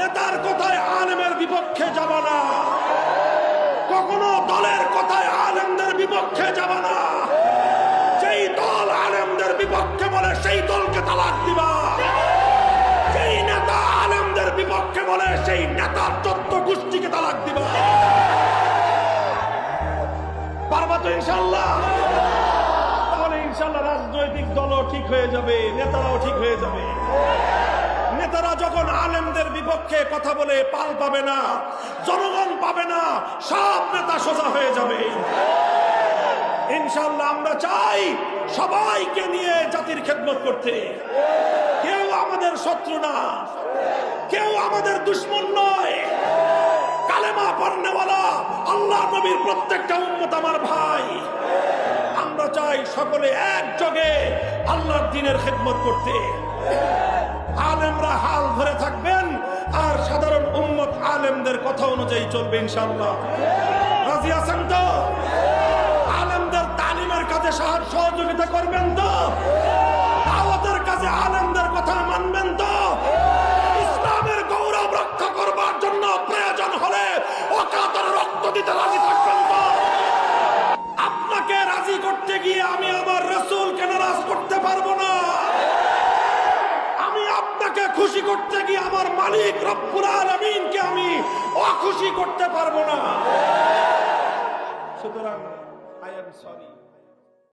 নেতার কথায় আলেমের বিপক্ষে যাব না, কখনো দলের কথায় আলেমদের বিপক্ষে যাব না। যেই দল আলেমদের বিপক্ষে বলে সেই দলকে তালাক দিবা, যেই নেতা আলেমদের বিপক্ষে বলে সেই নেতার 14 গোষ্ঠীকে তালাক দিবা। পারবা তো ইনশাআল্লাহ? তাহলে ইনশাআল্লাহ রাজনৈতিক দলও ঠিক হয়ে যাবে, নেতারাও ঠিক হয়ে যাবে। নেতারা যখন আলেমদের বিপক্ষে কথা বলে পাল পাবে না, জনগণ পাবে না, সব নেতা সোজা হয়ে যাবে ইনশাআল্লাহ। আমরা চাই সবাইকে নিয়ে জাতির খেদমত করতে। কেউ আমাদের শত্রু না, কেউ আমাদের দুশমন নয়। কালেমা পড়নেওয়ালা আল্লাহ নবীর প্রত্যেকটা উম্মত আমার ভাই। আমরা চাই সকলে একযোগে আল্লাহর দ্বীনের খেদমত করতে। আলেমরা হাল ধরে থাকবেন আর সাধারণ উম্মত আলেমদের কথা অনুযায়ী চলবে ইনশাআল্লাহ। রাজি আছেন তো? আলেমদের তালিমের কাজে সহযোগিতা করবেন তো? দাওয়াতের কাজে আলেমদের কথা মানবেন তো? ইসলামের গৌরব রক্ষা করবার জন্য প্রয়োজন হলে অকাতরে রক্ত দিতে রাজি থাকবেন তো? আপনাকে রাজি করতে গিয়ে আমি আমার রাসূলকে নারাজ করতে পারবো না। আপনাকে খুশি করতে গিয়ে আমার মালিক রব্বুল আলামিনকে আমি অখুশি করতে পারবো না। সুতরাং আই এম সরি।